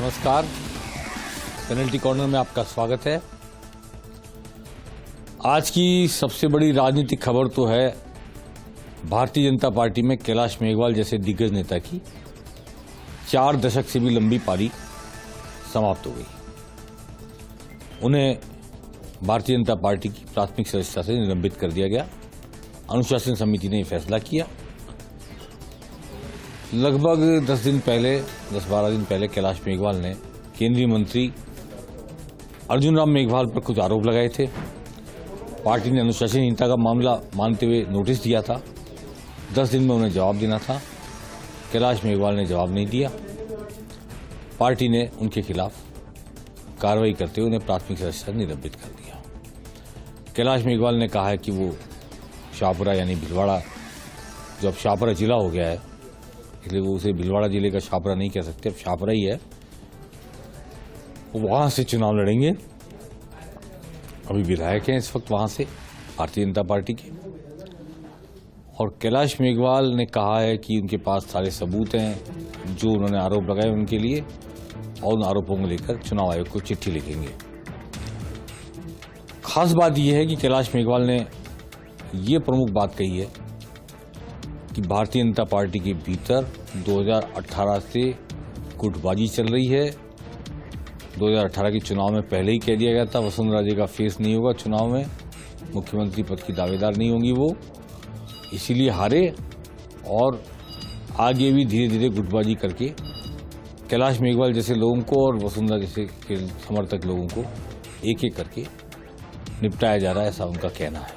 नमस्कार, penalty corner में आपका स्वागत है। आज की सबसे बड़ी राजनीतिक खबर तो है भारतीय जनता पार्टी में कैलाश मेघवाल जैसे दिग्गज नेता की 4 दशक से भी लंबी पारी समाप्त हो गई। उन्हें भारतीय जनता पार्टी की प्राथमिक सदस्यता से निलंबित कर दिया गया। अनुशासन समिति ने यह फैसला किया। लगभग 10-12 दिन पहले कैलाश मेघवाल ने केंद्रीय मंत्री अर्जुन राम मेघवाल पर कुछ आरोप लगाए थे। पार्टी ने अनुशासनहीनता का मामला मानते हुए नोटिस दिया था। 10 दिन में उन्हें जवाब देना था। कैलाश मेघवाल ने जवाब नहीं दिया। पार्टी ने उनके खिलाफ कार्रवाई करते हुए उन्हें प्राथमिक सदस्यता से निलंबित कर दिया। कैलाश मेघवाल ने कहा है कि वो शाहपुरा यानी भीलवाड़ा, जो अब शाहपुरा जिला हो गया है, इसलिए वो उसे भीलवाड़ा जिले का शाहपुरा नहीं कह सकते, अब शाहपुरा ही है, वो वहां से चुनाव लड़ेंगे। अभी विधायक हैं इस वक्त वहां से भारतीय जनता पार्टी के। और कैलाश मेघवाल ने कहा है कि उनके पास सारे सबूत हैं जो उन्होंने आरोप लगाए उनके लिए, और उन आरोपों को लेकर चुनाव आयोग को चिट्ठी लिखेंगे। खास बात यह है कि कैलाश मेघवाल ने ये प्रमुख बात कही है कि भारतीय जनता पार्टी के भीतर 2018 से गुटबाजी चल रही है। 2018 के चुनाव में पहले ही कह दिया गया था वसुंधरा जी का फेस नहीं होगा चुनाव में, मुख्यमंत्री पद की दावेदार नहीं होंगी वो, इसीलिए हारे। और आगे भी धीरे धीरे गुटबाजी करके कैलाश मेघवाल जैसे लोगों को और वसुंधरा जैसे के समर्थक लोगों को एक एक करके निपटाया जा रहा है, ऐसा उनका कहना है।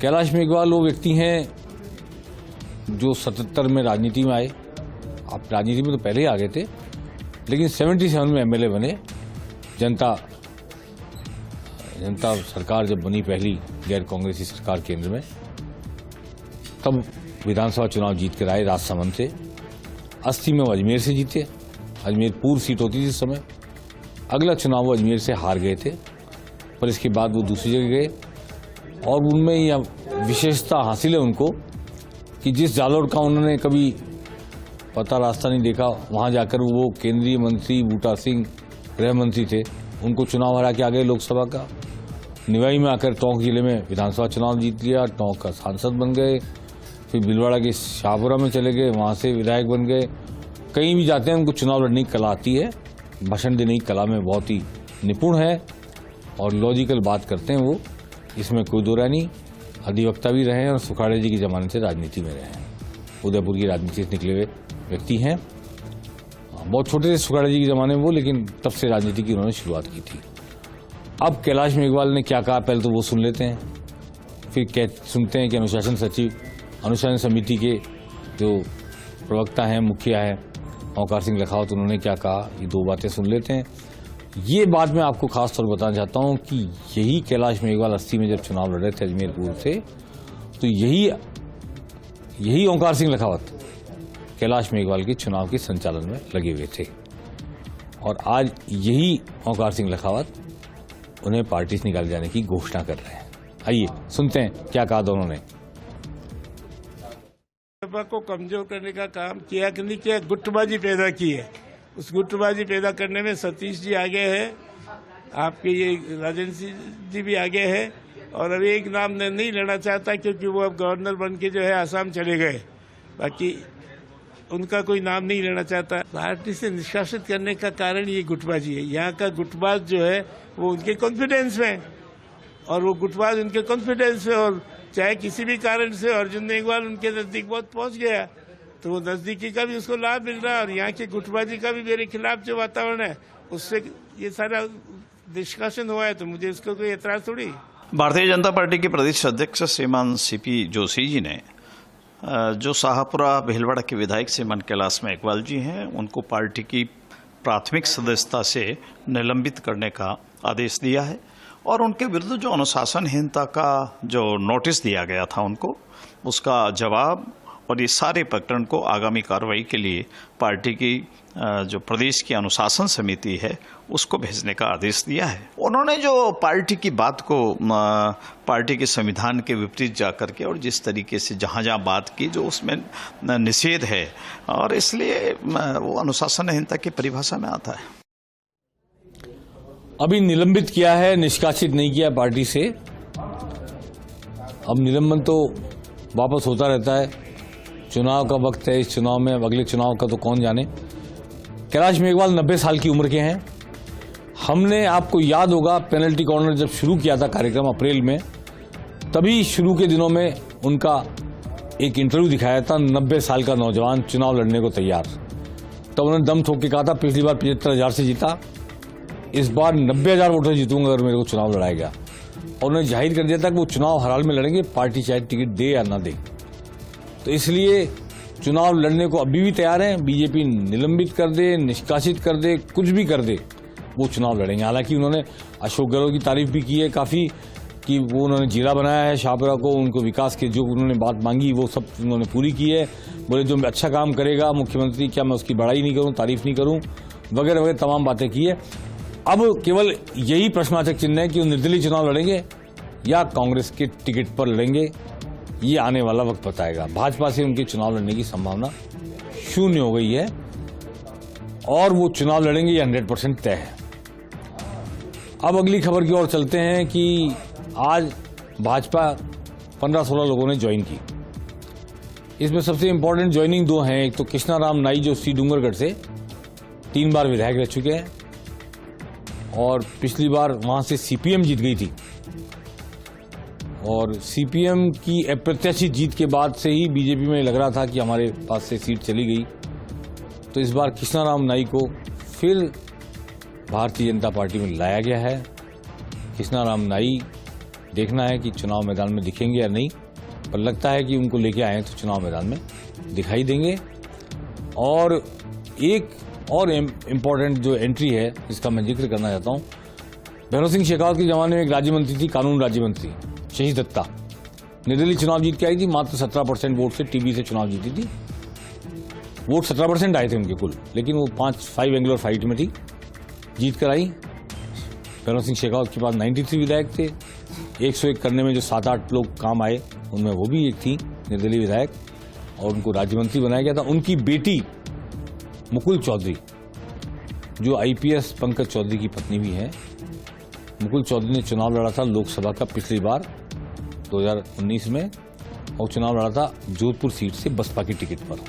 कैलाश मेघवाल वो व्यक्ति हैं जो 77 में राजनीति में आए। आप राजनीति में तो पहले ही आ गए थे, लेकिन 77 में एमएलए बने। जनता सरकार जब बनी पहली गैर कांग्रेसी सरकार केंद्र में, तब विधानसभा चुनाव जीत कर आए राजसमंद से। 80 में वो अजमेर से जीते। अजमेर पूर्व सीट होती थी उस समय। अगला चुनाव वो अजमेर से हार गए थे, पर इसके बाद वो दूसरी जगह गए। और उनमें यह विशेषता हासिल है उनको कि जिस जालोर का उन्होंने कभी पता रास्ता नहीं देखा, वहां जाकर वो केंद्रीय मंत्री बूटा सिंह गृह मंत्री थे, उनको चुनाव हरा के आ गए लोकसभा का। निवाई में आकर टोंक जिले में विधानसभा चुनाव जीत लिया, टोंक का सांसद बन गए। फिर भीलवाड़ा के शाहपुरा में चले गए, वहां से विधायक बन गए। कहीं भी जाते हैं उनको चुनाव लड़ने की कला आती है, भाषण देने की कला में बहुत ही निपुण है और लॉजिकल बात करते हैं वो, इसमें कोई दो राय नहीं। अधिवक्ता भी रहे हैं और सुखाड़े जी के जमाने से राजनीति में रहे हैं। उदयपुर की राजनीति से निकले हुए व्यक्ति हैं। बहुत छोटे थे सुखाड़े जी के जमाने में वो, लेकिन तब से राजनीति की उन्होंने शुरुआत की थी। अब कैलाश मेघवाल ने क्या कहा, पहले तो वो सुन लेते हैं, फिर सुनते हैं कि अनुशासन समिति के जो प्रवक्ता हैं, मुखिया हैं ओंकार सिंह लखावत, उन्होंने क्या कहा। ये 2 बातें सुन लेते हैं। ये बात मैं आपको खास तौर बताना चाहता हूं कि यही कैलाश मेघवाल 80 में जब चुनाव लड़ रहे थे अजमेर पूर्व से, तो यही ओंकार सिंह लखावत कैलाश मेघवाल के चुनाव के संचालन में लगे हुए थे। और आज यही ओंकार सिंह लखावत उन्हें पार्टी से निकाले जाने की घोषणा कर रहे हैं। आइए सुनते हैं क्या कहा दोनों ने। भाजपा को कमजोर करने का काम किया कि नहीं किया, गुटबाजी पैदा की है। उस गुटबाजी पैदा करने में सतीश जी आगे है, आपके ये राजेंद्र जी भी आगे है। और अभी एक नाम नहीं लेना चाहता क्योंकि वो अब गवर्नर बन के जो है आसाम चले गए, बाकी उनका कोई नाम नहीं लेना चाहता। पार्टी से निष्कासित करने का कारण ये गुटबाजी है। यहाँ का गुटबाज जो है वो उनके कॉन्फिडेंस में, और वो गुटबाज उनके कॉन्फिडेंस में, और चाहे किसी भी कारण से अर्जुन मेघवाल उनके नजदीक बहुत पहुंच गया, तो वो नजदीकी का भी उसको लाभ मिल रहा है। और यहाँ की गुटबाजी का भी मेरे खिलाफ जो वातावरण है उससे ये सारा निष्कासन हुआ है, तो मुझे इसको कोई एतराज थोड़ी। भारतीय जनता पार्टी के प्रदेश अध्यक्ष श्रीमान सीपी जोशी जी ने जो शाहपुरा भीलवाड़ा के विधायक श्रीमान कैलाश मेघवाल जी हैं, उनको पार्टी की प्राथमिक सदस्यता से निलंबित करने का आदेश दिया है। और उनके विरुद्ध जो अनुशासनहीनता का जो नोटिस दिया गया था उनको, उसका जवाब और ये सारे प्रकरण को आगामी कार्रवाई के लिए पार्टी की जो प्रदेश की अनुशासन समिति है उसको भेजने का आदेश दिया है। उन्होंने जो पार्टी की बात को पार्टी के संविधान के विपरीत जाकर के और जिस तरीके से जहाँ जहाँ बात की जो उसमें निषेध है और इसलिए वो अनुशासनहीनता की परिभाषा में आता है। अभी निलंबित किया है, निष्कासित नहीं किया पार्टी से। अब निलंबन तो वापस होता रहता है, चुनाव का वक्त है, इस चुनाव में अगले चुनाव का तो कौन जाने। कैलाश मेघवाल 90 साल की उम्र के हैं। हमने, आपको याद होगा, पेनल्टी कॉर्नर जब शुरू किया था कार्यक्रम अप्रैल में, तभी शुरू के दिनों में उनका एक इंटरव्यू दिखाया था। 90 साल का नौजवान चुनाव लड़ने को तैयार। तब उन्होंने दम ठोक के कहा था पिछली बार 75,000 से जीता, इस बार 90,000 वोटों से जीतूंगा अगर मेरे को चुनाव लड़ाया गया। और उन्होंने जाहिर कर दिया था कि वो चुनाव हर हाल में लड़ेंगे, पार्टी चाहे टिकट दे या ना दे। तो इसलिए चुनाव लड़ने को अभी भी तैयार हैं। बीजेपी निलंबित कर दे, निष्कासित कर दे, कुछ भी कर दे, वो चुनाव लड़ेंगे। हालांकि उन्होंने अशोक गहलोत की तारीफ भी की है काफ़ी, कि वो उन्होंने जिला बनाया है शाहपुरा को, उनको विकास के जो उन्होंने बात मांगी वो सब उन्होंने पूरी की है। बोले जो अच्छा काम करेगा मुख्यमंत्री, क्या मैं उसकी बड़ाई नहीं करूं, तारीफ नहीं करूं, वगैरह वगैरह तमाम बातें की है। अब केवल यही प्रश्नवाचक चिन्ह है कि वो निर्दलीय चुनाव लड़ेंगे या कांग्रेस के टिकट पर लड़ेंगे, ये आने वाला वक्त बताएगा। भाजपा से उनके चुनाव लड़ने की संभावना शून्य हो गई है और वो चुनाव लड़ेंगे, ये 100% तय है। अब अगली खबर की ओर चलते हैं कि आज भाजपा 15-16 लोगों ने ज्वाइन की। इसमें सबसे इंपॉर्टेंट ज्वाइनिंग दो हैं। एक तो कृष्णा राम नाई जो सी डूंगरगढ़ से 3 बार विधायक रह चुके हैं और पिछली बार वहां से सीपीएम जीत गई थी, और सीपीएम की अप्रत्याशित जीत के बाद से ही बीजेपी में लग रहा था कि हमारे पास से सीट चली गई। तो इस बार कृष्णा राम नाई को फिर भारतीय जनता पार्टी में लाया गया है। कृष्णा राम नाई, देखना है कि चुनाव मैदान में दिखेंगे या नहीं, पर लगता है कि उनको लेके आए हैं तो चुनाव मैदान में दिखाई देंगे। और एक और इम्पोर्टेंट जो एंट्री है जिसका मैं जिक्र करना चाहता हूं, भैरव सिंह शेखावत के जमाने में एक राज्य मंत्री थी, कानून राज्य मंत्री शशि दत्ता, निर्दलीय चुनाव जीत के आई थी। मात्र 17% वोट से टीबी से चुनाव जीती थी। वोट 17% आए थे उनके कुल, लेकिन वो 5 एंगुलर फाइट में थी, जीत कर आई। भैरव सिंह शेखावत के पास 93 विधायक थे। 101 करने में जो 7-8 लोग काम आए उनमें वो भी एक थी निर्दलीय विधायक, और उनको राज्य मंत्री बनाया गया था। उनकी बेटी मुकुल चौधरी, जो आईपीएस पंकज चौधरी की पत्नी भी है, मुकुल चौधरी ने चुनाव लड़ा था लोकसभा का पिछली बार 2019 में, और चुनाव लड़ा था जोधपुर सीट से बसपा की टिकट पर।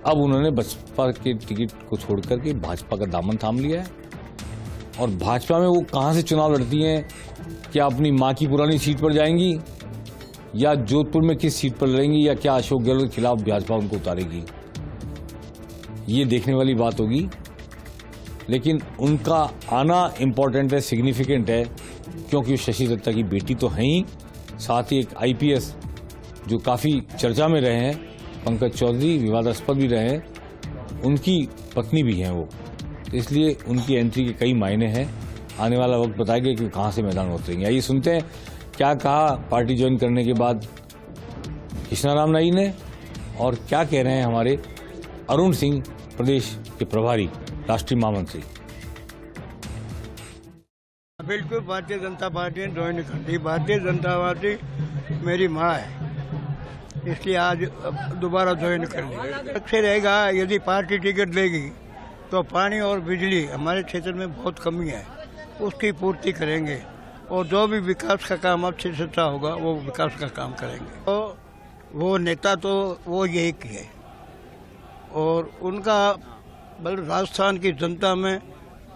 अब उन्होंने बसपा के टिकट को छोड़कर के भाजपा का दामन थाम लिया है। और भाजपा में वो कहां से चुनाव लड़ती हैं, क्या अपनी मां की पुरानी सीट पर जाएंगी या जोधपुर में किस सीट पर लड़ेंगी, या क्या अशोक गहलोत के खिलाफ भाजपा उनको उतारेगी, ये देखने वाली बात होगी। लेकिन उनका आना इम्पोर्टेंट है, सिग्निफिकेंट है, क्योंकि वो शशि दत्ता की बेटी तो हैं ही, साथ ही एक आईपीएस जो काफ़ी चर्चा में रहे हैं, पंकज चौधरी, विवादास्पद भी रहे हैं, उनकी पत्नी भी हैं वो। तो इसलिए उनकी एंट्री के कई मायने हैं। आने वाला वक्त बताएगा कि कहाँ से मैदान में उतरेंगे। आइए सुनते हैं क्या कहा पार्टी ज्वाइन करने के बाद कृष्णा राम नाई ने, और क्या कह रहे हैं हमारे अरुण सिंह, प्रदेश के प्रभारी राष्ट्रीय महामंत्री। बिल्कुल भारतीय जनता पार्टी ने ज्वाइन कर दी। भारतीय जनता पार्टी मेरी माँ है, इसलिए आज दोबारा ज्वाइन कर ली। अच्छे रहेगा यदि पार्टी टिकट देगी तो पानी और बिजली हमारे क्षेत्र में बहुत कमी है, उसकी पूर्ति करेंगे, और जो भी विकास का काम अच्छे से अच्छा होगा वो विकास का काम करेंगे। तो वो नेता तो वो यही किए, और उनका बल्कि राजस्थान की जनता में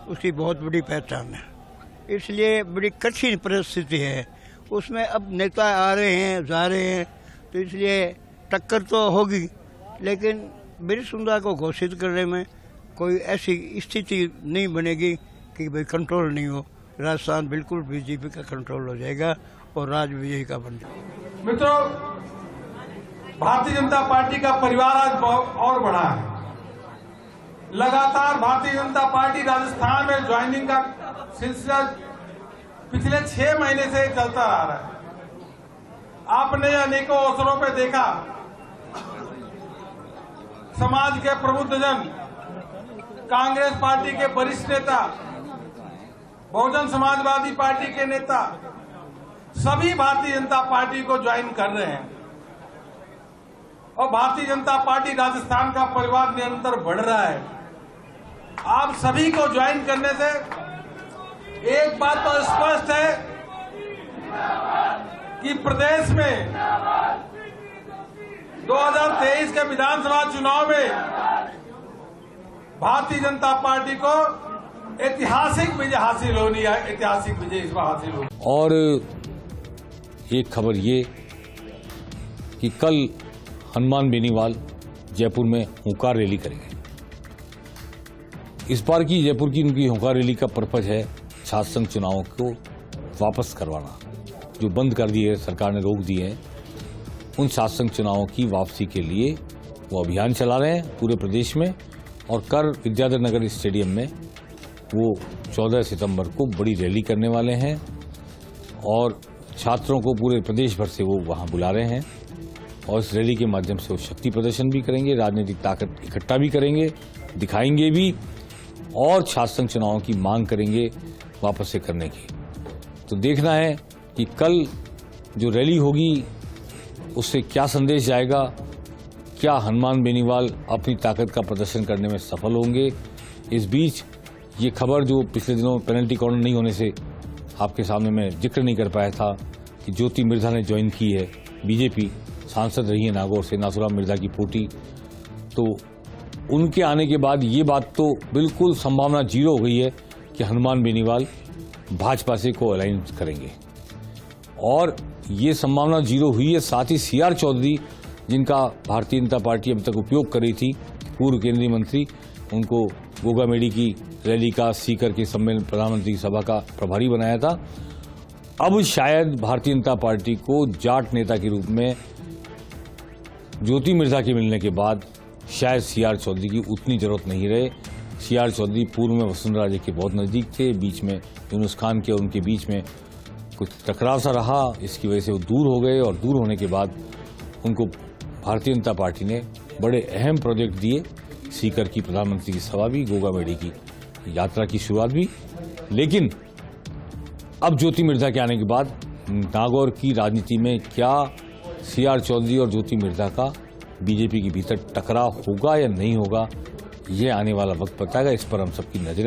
उसकी बहुत बड़ी पहचान है। इसलिए बड़ी कठिन परिस्थिति है, उसमें अब नेता आ रहे हैं जा रहे हैं, तो इसलिए टक्कर तो होगी, लेकिन बिरसुंदा को घोषित करने में कोई ऐसी स्थिति नहीं बनेगी कि भाई कंट्रोल नहीं हो। राजस्थान बिल्कुल बीजेपी का कंट्रोल हो जाएगा और राज विजयी का बन जाएगा। मित्रों, भारतीय जनता पार्टी का परिवार आज और बड़ा है। लगातार भारतीय जनता पार्टी राजस्थान में ज्वाइनिंग का सिलसिला पिछले 6 महीने से चलता आ रहा है। आपने अनेकों अवसरों पर देखा समाज के प्रबुद्धजन, कांग्रेस पार्टी के वरिष्ठ नेता, बहुजन समाजवादी पार्टी के नेता सभी भारतीय जनता पार्टी को ज्वाइन कर रहे हैं और भारतीय जनता पार्टी राजस्थान का परिवार निरंतर बढ़ रहा है। आप सभी को ज्वाइन करने से एक बात तो स्पष्ट है कि प्रदेश में 2023 के विधानसभा चुनाव में भारतीय जनता पार्टी को ऐतिहासिक विजय हासिल होनी है। ऐतिहासिक विजय इस बार हासिल होगी। और एक खबर ये कि कल हनुमान बेनीवाल जयपुर में हुंकार रैली करेंगे। इस बार की जयपुर की उनकी हुंकार रैली का पर्पज है छात्र संघ चुनावों को वापस करवाना, जो बंद कर दिए सरकार ने, रोक दिए हैं। उन छात्र संघ चुनावों की वापसी के लिए वो अभियान चला रहे हैं पूरे प्रदेश में और कर विद्याधर नगर स्टेडियम में वो 14 सितंबर को बड़ी रैली करने वाले हैं और छात्रों को पूरे प्रदेश भर से वो वहां बुला रहे हैं और इस रैली के माध्यम से वो शक्ति प्रदर्शन भी करेंगे, राजनीतिक ताकत इकट्ठा भी करेंगे, दिखाएंगे भी और छात्र संघ चुनावों की मांग करेंगे वापस से करने की। तो देखना है कि कल जो रैली होगी उससे क्या संदेश जाएगा, क्या हनुमान बेनीवाल अपनी ताकत का प्रदर्शन करने में सफल होंगे। इस बीच ये खबर जो पिछले दिनों पेनल्टी कॉर्नर नहीं होने से आपके सामने मैं जिक्र नहीं कर पाया था कि ज्योति मिर्धा ने ज्वाइन की है, बीजेपी सांसद रही है नागौर से, नासुराम मिर्धा की पोती। तो उनके आने के बाद ये बात तो बिल्कुल संभावना जीरो हो गई है कि हनुमान बेनीवाल भाजपा से को अलाइन करेंगे और ये संभावना जीरो हुई है। साथ ही CR चौधरी, जिनका भारतीय जनता पार्टी अब तक उपयोग कर रही थी, पूर्व केंद्रीय मंत्री, उनको गोगामेडी की रैली का, सीकर के सम्मेलन, प्रधानमंत्री की सभा का प्रभारी बनाया था। अब शायद भारतीय जनता पार्टी को जाट नेता के रूप में ज्योति मिर्धा के मिलने के बाद शायद CR चौधरी की उतनी जरूरत नहीं रहे। CR चौधरी पूर्व में वसुंधरा राजे के बहुत नजदीक थे, बीच में यूनुस खान के और उनके बीच में कुछ टकराव सा रहा, इसकी वजह से वो दूर हो गए और दूर होने के बाद उनको भारतीय जनता पार्टी ने बड़े अहम प्रोजेक्ट दिए, सीकर की प्रधानमंत्री की सभा भी, गोगामेडी की यात्रा की शुरुआत भी। लेकिन अब ज्योति मिर्धा के आने के बाद नागौर की राजनीति में क्या CR चौधरी और ज्योति मिर्धा का बीजेपी के भीतर टकराव होगा या नहीं होगा, ये आने वाला वक्त बताएगा। इस पर हम सबकी नजरें